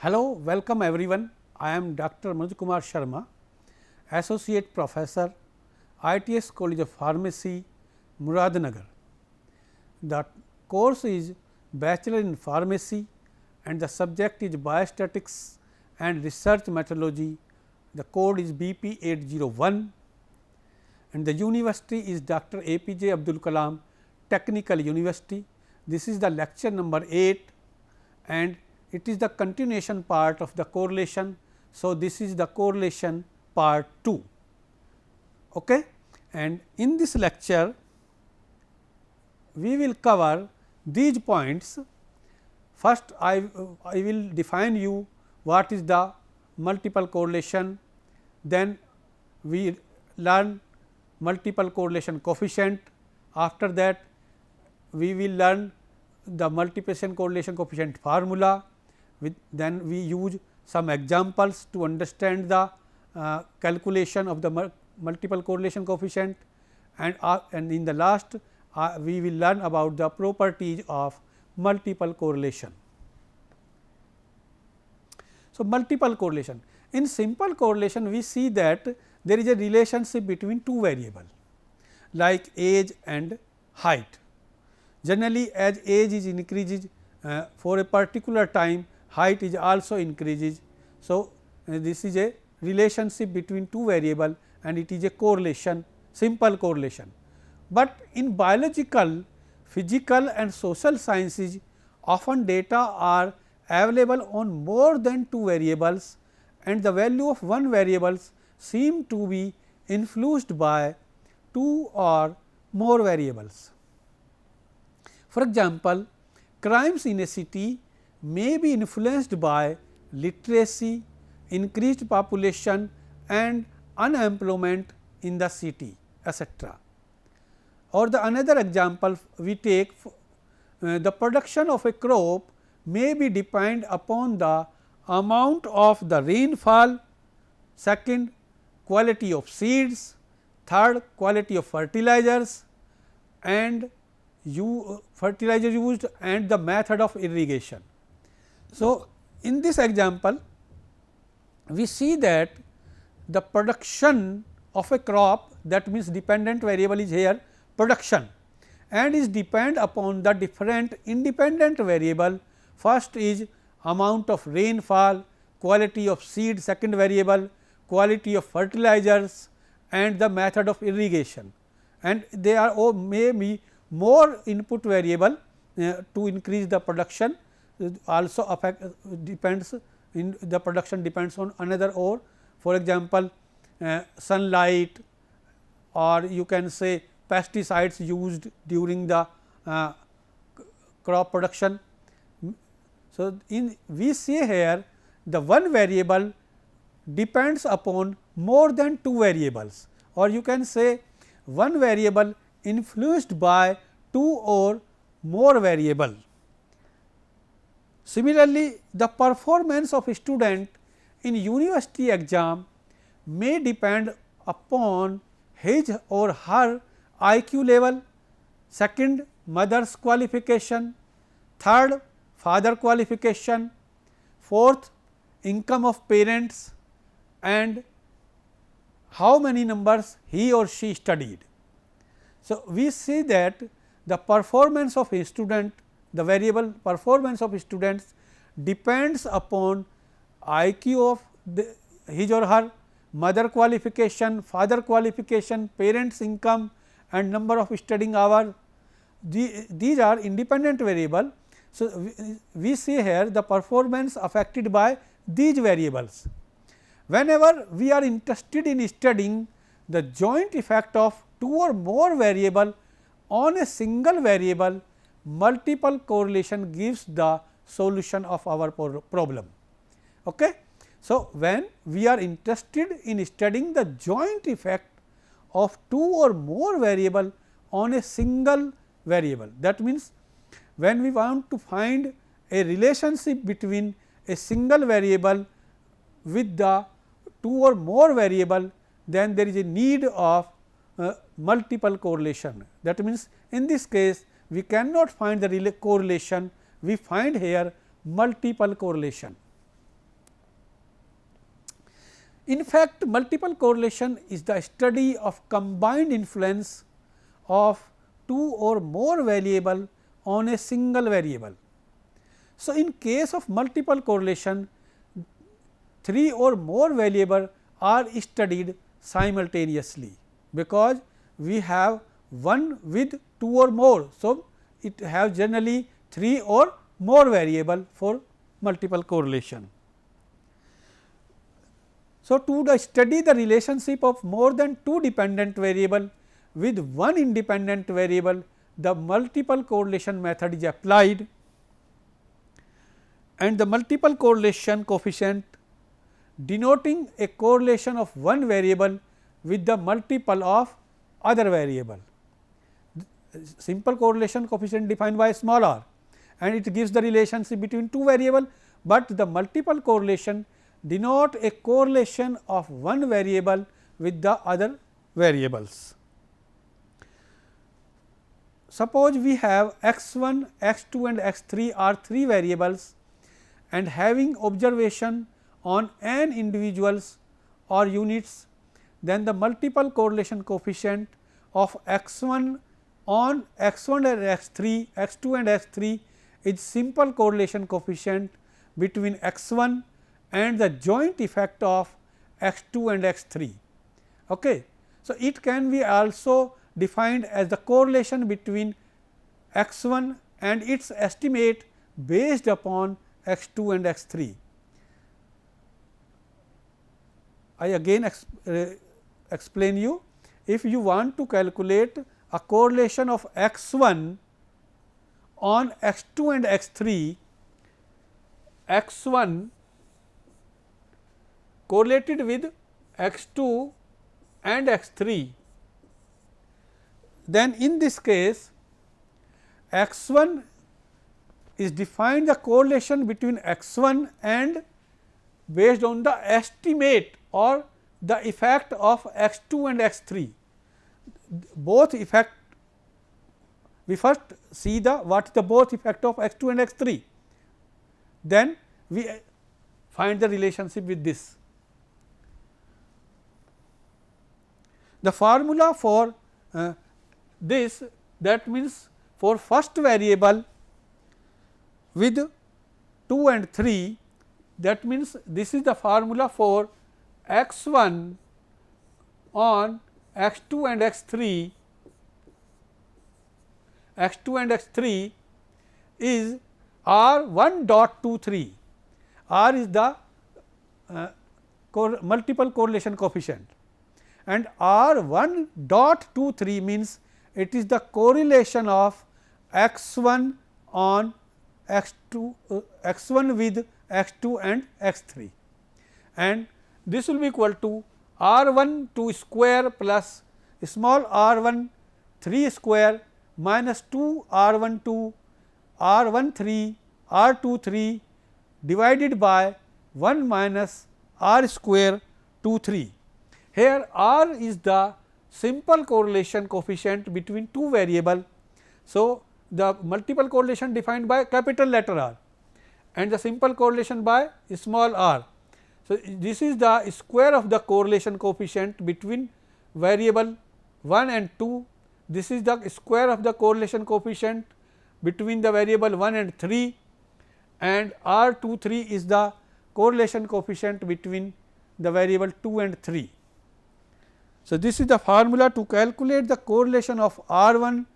Hello, welcome everyone. I am Dr. Manoj Kumar Sharma, Associate Professor, ITS College of Pharmacy, Muradnagar. The course is Bachelor in Pharmacy and the subject is Biostatics and Research Methodology. The code is BP 801 and the university is Dr. APJ Abdul Kalam Technical University. This is the lecture number 8 and it is the continuation part of the correlation. So, this is the correlation part 2 okay. And in this lecture we will cover these points. First I will define you what is the multiple correlation, then we learn multiple correlation coefficient. After that we will learn the multiplication correlation coefficient formula, then we use some examples to understand the calculation of the multiple correlation coefficient, and in the last we will learn about the properties of multiple correlation. So, multiple correlation. In simple correlation we see that there is a relationship between two variables like age and height. Generally as age is increases for a particular time, height is also increases. So, this is a relationship between two variables and it is a correlation, simple correlation. But in biological, physical and social sciences often data are available on more than two variables and the value of one variable seem to be influenced by two or more variables. For example, crimes in a city may be influenced by literacy, increased population and unemployment in the city, etc. Or the another example we take, the production of a crop may be depend upon the amount of the rainfall, second quality of seeds, third quality of fertilizers and fertilizer used and the method of irrigation. So, in this example we see that the production of a crop, that means dependent variable is here production and is depend upon the different independent variable. First is amount of rainfall, quality of seed, second variable, quality of fertilizers and the method of irrigation, and they are all may be more input variable to increase the production, also affect depends in the production depends on another, or for example, sunlight or you can say pesticides used during the crop production. So, we see here the one variable depends upon more than two variables, or you can say one variable influenced by two or more variable. Similarly, the performance of a student in university exam may depend upon his or her IQ level, second mother's qualification, third father qualification, fourth income of parents and how many numbers he or she studied. So, we see that the performance of a student, the variable performance of students depends upon IQ of his or her, mother qualification, father qualification, parents income and number of studying hours. These are independent variable. So, we see here the performance affected by these variables. Whenever we are interested in studying the joint effect of two or more variable on a single variable, multiple correlation gives the solution of our problem. Okay. So, when we are interested in studying the joint effect of two or more variable on a single variable, that means when we want to find a relationship between a single variable with the two or more variable, then there is a need of multiple correlation. That means, in this case we cannot find the correlation, we find here multiple correlation. In fact, multiple correlation is the study of combined influence of two or more variable on a single variable. So, in case of multiple correlation, three or more variable are studied simultaneously, because we have one with two or more. So, it have generally three or more variable for multiple correlation. So, to study the relationship of more than two dependent variable with one independent variable, the multiple correlation method is applied, and the multiple correlation coefficient denoting a correlation of one variable with the multiple of other variable. Simple correlation coefficient defined by small r, and it gives the relationship between two variable, but the multiple correlation denote a correlation of one variable with the other variables. Suppose we have x 1, x 2 and x 3 are three variables, and having observation on n individuals or units, then the multiple correlation coefficient of x 1 on x 1 and x 3, x 2 and x 3 is simple correlation coefficient between x 1 and the joint effect of x 2 and x 3. Okay. So, it can be also defined as the correlation between x 1 and its estimate based upon x 2 and x 3. I again explain you, if you want to calculate a correlation of x 1 on x 2 and x 3, x 1 correlated with x 2 and x 3, then in this case x 1 is defined the correlation between x 1 and based on the estimate or the effect of x 2 and x 3. Both effect, we first see the what is the both effect of x 2 and x 3, then we find the relationship with this. The formula for this, that means for first variable with 2 and 3, that means this is the formula for x 1 on x 2 and x 3, x 2 and x 3 is r 1 dot 2 3, r is the multiple correlation coefficient, and r 1 dot 2 3 means it is the correlation of x 1 on x 2 x 1 with x 2 and x 3, and this will be equal to r 1 2 square plus small r 1 3 square minus 2 r 1 2 r 1 3 r 2 3 divided by 1 minus r square 2 3. Here r is the simple correlation coefficient between two variable. So, the multiple correlation defined by capital letter R and the simple correlation by small r. So, this is the square of the correlation coefficient between variable 1 and 2. This is the square of the correlation coefficient between the variable 1 and 3, and r 2 3 is the correlation coefficient between the variable 2 and 3. So, this is the formula to calculate the correlation of r 1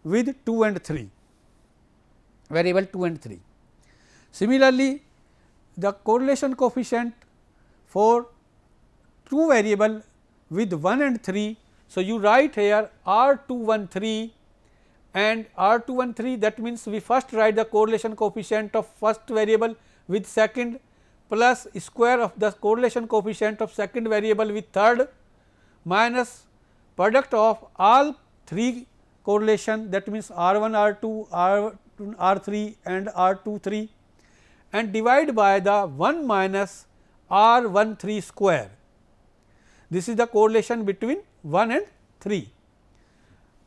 with 2 and 3, variable 2 and 3. Similarly, the correlation coefficient for two variable with 1 and 3. So, you write here r 2 1 3 and r 2 1 3, that means we first write the correlation coefficient of first variable with second plus square of the correlation coefficient of second variable with third minus product of all three correlation, that means r 1 r 2 r 3 and r 2 3, and divide by the 1 minus r 1 3 square. This is the correlation between 1 and 3,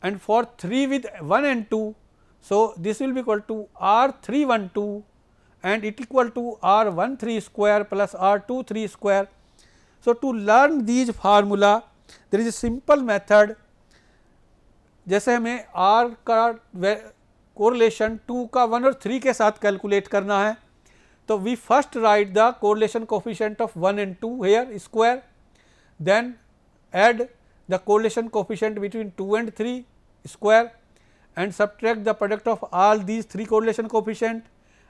and for 3 with 1 and 2. So, this will be equal to r 3 1 2 and it equal to r 1 3 square plus r 2 3 square. So, to learn these formula there is a simple method. जैसे हमें R का correlation 2 का 1 और 3 के साथ calculate करना है, तो we first write the correlation coefficient of 1 and 2 here square, then add the correlation coefficient between 2 and 3 square and subtract the product of all these 3 correlation coefficient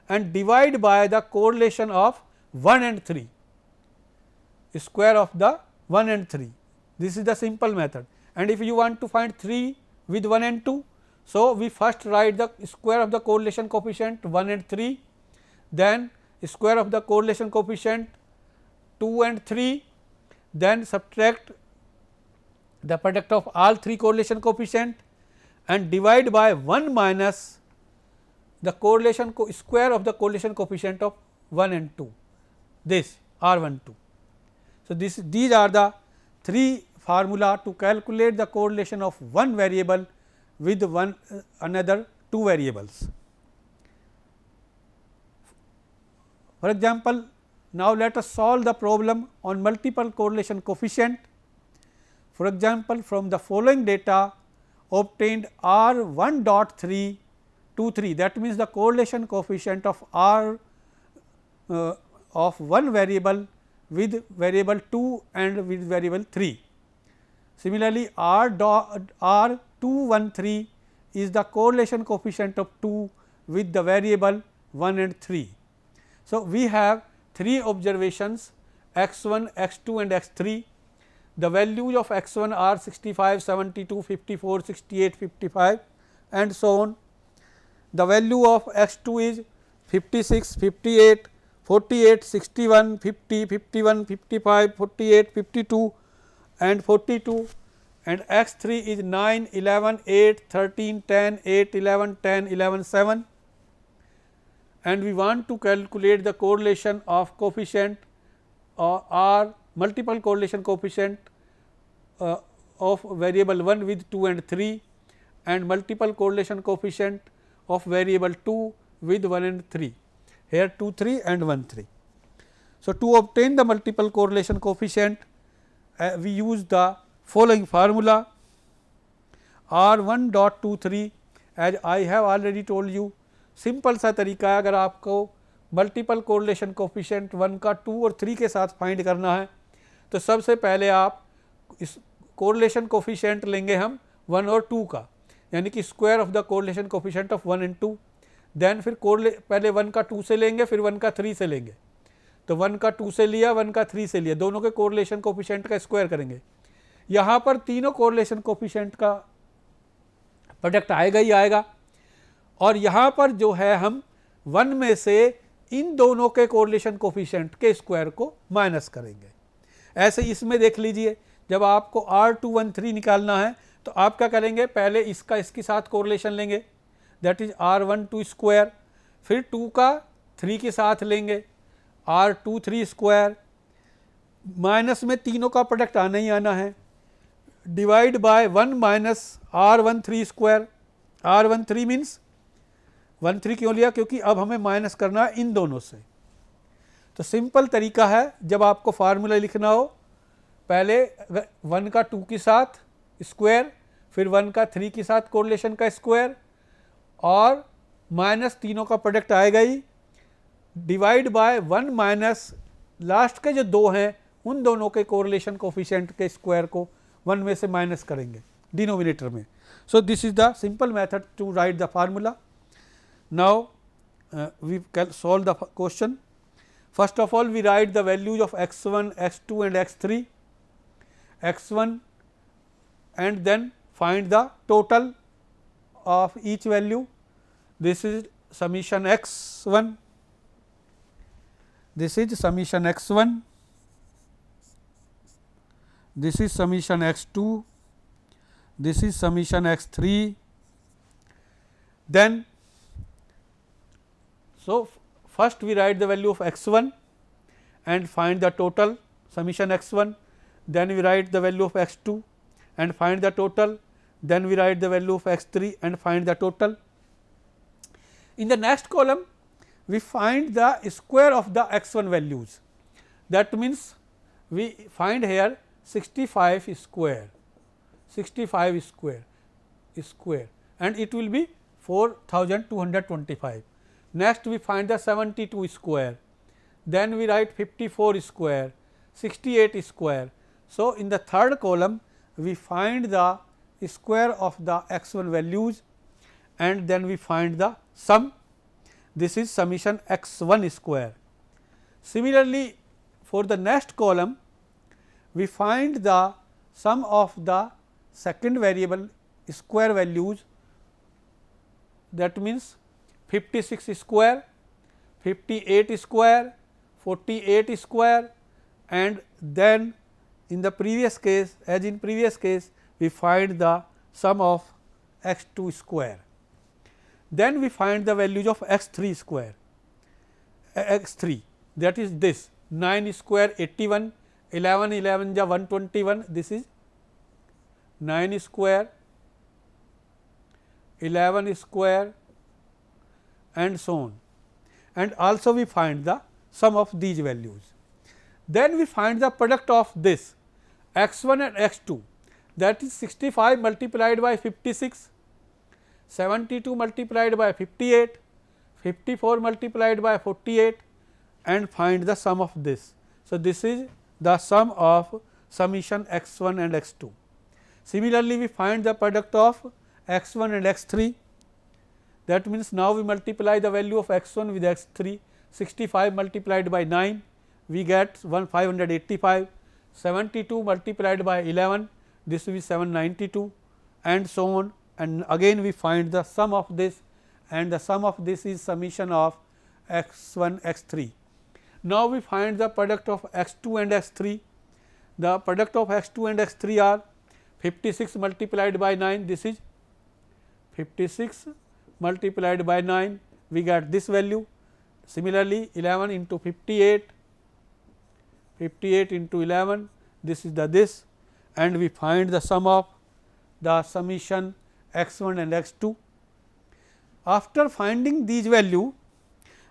and divide by the correlation of 1 and 3 square of the 1 and 3. This is the simple method. And if you want to find 3 with 1 and 2, so we first write the square of the correlation coefficient 1 and 3, then square of the correlation coefficient 2 and 3, then subtract the product of all 3 correlation coefficient and divide by 1 minus the correlation square of the correlation coefficient of 1 and 2, this R 1 2. So, these are the 3 formula to calculate the correlation of one variable with another 2 variables. For example, now let us solve the problem on multiple correlation coefficient. For example, from the following data obtained R 1.323, that means the correlation coefficient of R of one variable with variable 2 and with variable 3. Similarly, R 213 is the correlation coefficient of 2 with the variable 1 and 3. So, we have 3 observations x 1, x 2 and x 3. The values of x 1 are 65, 72, 54, 68, 55 and so on. The value of x 2 is 56, 58, 48, 61, 50, 51, 55, 48, 52 and 42, and x 3 is 9, 11, 8, 13, 10, 8, 11, 10, 11, 7, and we want to calculate the correlation of coefficient or multiple correlation coefficient of variable 1 with 2 and 3 and multiple correlation coefficient of variable 2 with 1 and 3, here 2 3 and 1 3. So, to obtain the multiple correlation coefficient we use the following formula R 1.23, as I have already told you. Simple सा तरीका है, अगर आपको multiple correlation coefficient 1 का 2 और 3 के साथ find करना है, तो सबसे पहले आप इस कोरिलेशन कोफिशिएंट लेंगे हम 1 और 2 का, यानी कि square of the correlation coefficient of 1 and 2, then फिर पहले 1 का 2 से लेंगे, फिर 1 का 3 से लेंगे, तो 1 का 2 से लिया, 1 का 3 से लिया, दोनों के कोरिलेशन कोफिशिएंट का स्क्वायर करेंगे. यहाँ पर तीनों कोरिलेशन कोफिशिएंट का प्रोडक्ट आएगा ही आएगा, और यहाँ पर जो है हम 1 में से इन दोनों के कोरिलेशन कोफिशिएंट के स्क्वायर को माइनस करेंगे. ऐसे इसमें देख लीजिए, जब आपको R213 निकालना है तो आप क्या करेंगे, पहले इसका इसके साथ कोरिलेशन लेंगे, दैट इज R12 स्क्वायर, फिर 2 का 3 के साथ लेंगे R23 स्क्वायर, माइनस में तीनों का प्रोडक्ट आना ही आना है, divide by 1 minus R13 square. R13 means 13 क्यों लिया, क्योंकि अब हमें माइनस करना है इन दोनों से. तो सिंपल तरीका है, जब आपको फार्मूला लिखना हो, पहले 1 का 2 के साथ स्क्वायर, फिर 1 का 3 के साथ कोरिलेशन का स्क्वायर, और माइनस तीनों का प्रोडक्ट आएगा ही, डिवाइड बाय 1 माइनस लास्ट के जो 2 हैं उन दोनों के कोरिलेशन कोफिशिएंट के स्क्वायर को 1 में से माइनस करेंगे डिनोमिनेटर में. So this is the simple method to write the formula. Now, we can solve the question. First of all, we write the values of x 1, x 2 and x 3, x 1, and then find the total of each value. This is summation x 1, this is summation x 1, this is summation x 2, this is summation x 3, then so first we write the value of x 1 and find the total summation x 1, then we write the value of x 2 and find the total, then we write the value of x 3 and find the total. In the next column we find the square of the x 1 values, that means we find here 65 square, 65 square and it will be 4225. Next we find the 72 square, then we write 54 square, 68 square. So, in the third column we find the square of the x1 values and then we find the sum. This is summation x1 square. Similarly, for the next column we find the sum of the second variable square values, that means 56 square, 58 square, 48 square and then in the previous case, as in previous case, we find the sum of x 2 square. Then we find the values of x 3 square, x 3, that is this 9 square 81, 11 11 ja 121, this is 9 square, 11 square and so on, and also we find the sum of these values. Then we find the product of this x 1 and x 2, that is 65 multiplied by 56, 72 multiplied by 58, 54 multiplied by 48 and find the sum of this. So, this is the sum of summation x 1 and x 2. Similarly, we find the product of x 1 and x 3, that means now we multiply the value of x 1 with x 3, 65 multiplied by 9 we get 585, 72 multiplied by 11 this will be 792 and so on, and again we find the sum of this and the sum of this is summation of x 1 x 3. Now, we find the product of x 2 and x 3. The product of x 2 and x 3 are 56 multiplied by 9, this is 56 multiplied by 9 we get this value. Similarly, 11 into 58, 58 into 11 this is the this and we find the sum of the summation x 1 and x 2. After finding these value,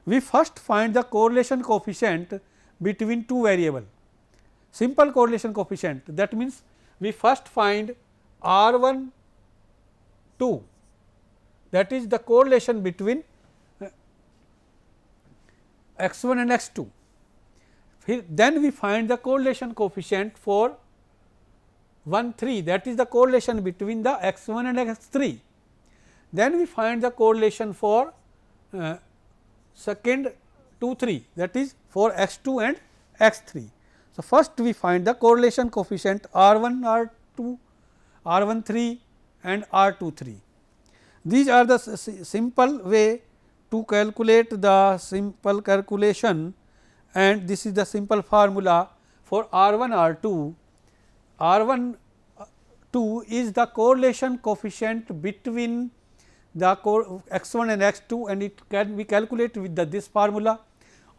we first find the correlation coefficient between two variable, simple correlation coefficient, that means we first find R 1 2, that is the correlation between x 1 and x 2. Then we find the correlation coefficient for 1 3, that is the correlation between the x 1 and x 3. Then we find the correlation for second 2 3, that is for x 2 and x 3. So, first we find the correlation coefficient R 1 R 2, R 1 3 and R 2 3. These are the simple way to calculate the simple calculation, and this is the simple formula for R 1 R 2. R 1 2 is the correlation coefficient between the x 1 and x 2 and it can be calculated with this formula.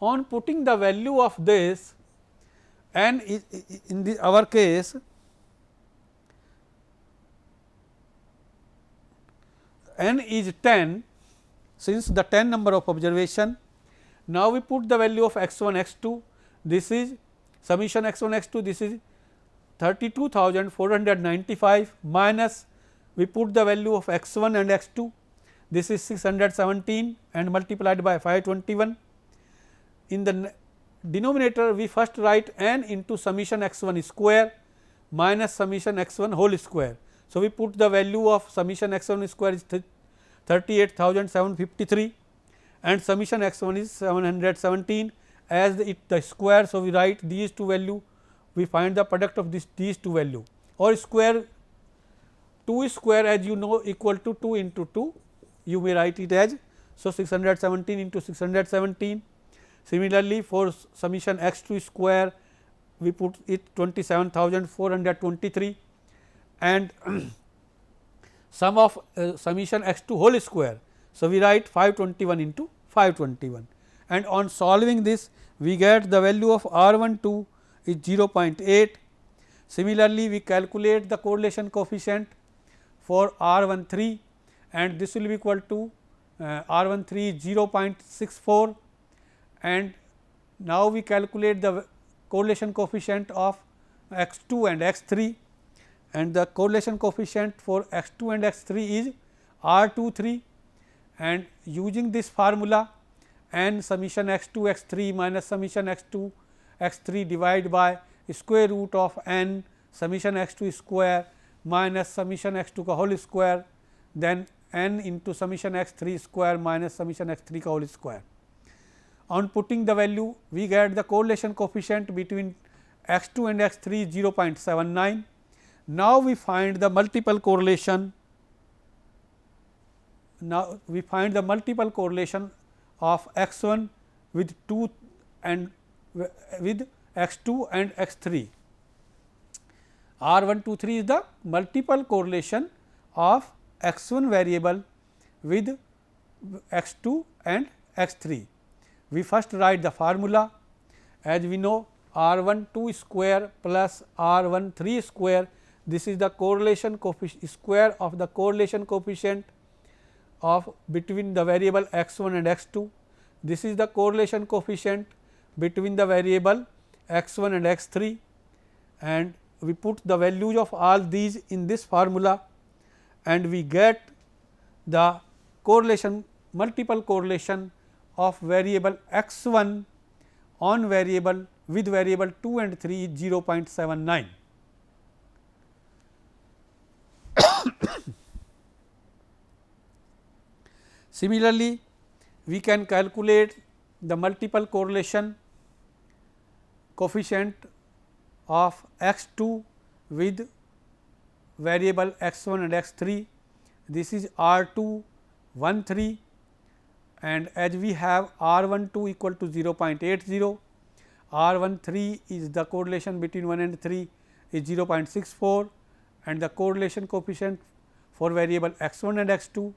On putting the value of this and in our case n is 10, since the 10 number of observation. Now, we put the value of x 1 x 2, this is summation x 1 x 2, this is 32,495 minus we put the value of x 1 and x 2, this is 617 and multiplied by 521. In the denominator we first write n into summation x 1 square minus summation x 1 whole square. So, we put the value of summation x 1 square is 38,753 and summation x 1 is 717 as the square. So, we write these two value, we find the product of these two value, or square 2 square as you know equal to 2 into 2, you may write it as. So, 617 into 617. Similarly, for summation x 2 square we put it 27,423 and sum of summation x 2 whole square. So, we write 521 into 521 and on solving this we get the value of R 1 2 is 0.8. Similarly, we calculate the correlation coefficient for R 1 3 and this will be equal to R 1 3 is 0.64 and now we calculate the correlation coefficient of x 2 and x 3, and the correlation coefficient for x 2 and x 3 is R 2 3, and using this formula n summation x 2 x 3 minus summation x 2 x 3 divided by square root of n summation x 2 square minus summation x 2 ka whole square, then n into summation x 3 square minus summation x 3 ka whole square. On putting the value, we get the correlation coefficient between x 2 and x 3 is 0.79. Now, we find the multiple correlation. Now, we find the multiple correlation of x 1 with 2 and with x 2 and x 3. R 1 2 3 is the multiple correlation of x 1 variable with x 2 and x 3. We first write the formula. As we know, R 1 2 square plus R 1 3 square, this is the correlation coefficient square of the correlation coefficient of between the variable x 1 and x 2. This is the correlation coefficient between the variable x 1 and x 3, and we put the values of all these in this formula, and we get the correlation multiple correlation of variable x 1 on variable with variable 2 and 3 is 0.79. Similarly, we can calculate the multiple correlation coefficient of x 2 with variable x 1 and x 3. This is R 2 1 3, and as we have R 1 2 equal to 0.80, R 1 3 is the correlation between 1 and 3 is 0.64, and the correlation coefficient for variable x 1 and x 2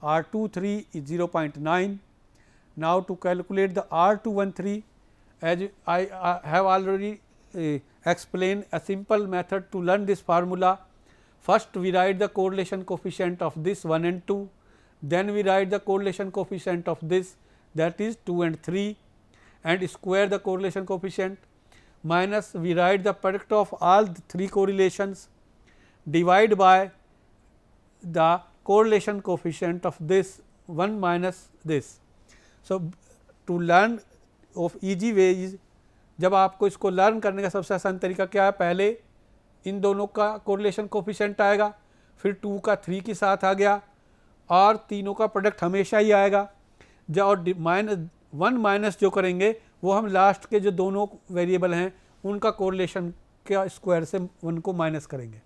R 2 3 is 0.9. Now, to calculate the R 2 1 3, as I have already explained a simple method to learn this formula. First, we write the correlation coefficient of this 1 and 2, then we write the correlation coefficient of this, that is 2 and 3, and square the correlation coefficient, minus we write the product of all the 3 correlations, divide by the correlation coefficient of this 1 minus this. So, to learn of easy way is, जब आपको इसको learn करने का सबसे आसान तरीका क्या है, पहले इन दोनों का कोरिलेशन कोफिशिएंट आएगा, फिर 2 का 3 के साथ आ गया और तीनों का प्रोडक्ट हमेशा ही आएगा। जब और -1 माइनस जो करेंगे वो हम लास्ट के जो दोनों वेरिएबल हैं उनका कोरिलेशन के स्क्वायर से 1 को माइनस करेंगे।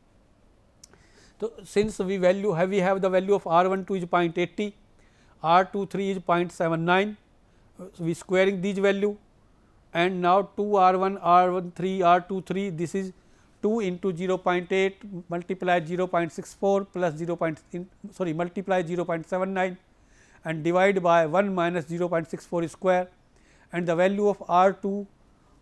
तो since we have the value of R12 is 0.80, R23 is 0.79, we squaring these value, and now 2 R1, R13, R23, this is 2 into 0.8 multiply 0.64 plus multiply 0.79 and divide by 1 minus 0.64 square, and the value of R2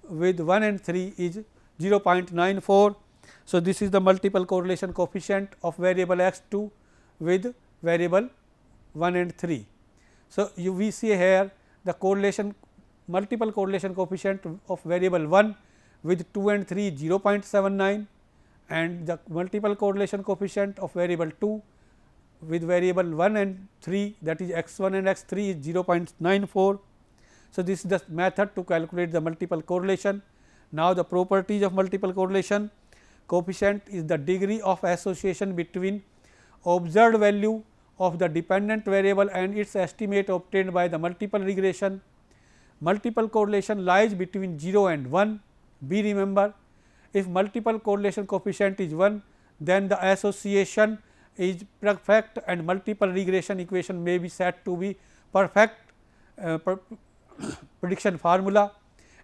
with 1 and 3 is 0.94. So, this is the multiple correlation coefficient of variable x2 with variable 1 and 3. So, we see here the correlation multiple correlation coefficient of variable 1 with 2 and 3 0.79, and the multiple correlation coefficient of variable 2 with variable 1 and 3, that is x 1 and x 3 is 0.94. So, this is the method to calculate the multiple correlation. Now, the properties of multiple correlation: coefficient is the degree of association between observed value of the dependent variable and its estimate obtained by the multiple regression. Multiple correlation lies between 0 and 1. B remember, if multiple correlation coefficient is 1, then the association is perfect and multiple regression equation may be said to be perfect prediction formula,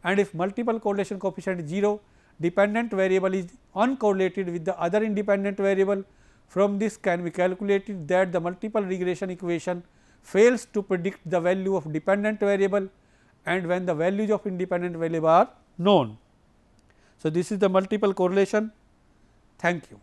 and if multiple correlation coefficient is 0, dependent variable is uncorrelated with the other independent variable. From this can be calculated that the multiple regression equation fails to predict the value of dependent variable, and when the values of independent variable are known. So, this is the multiple correlation. Thank you.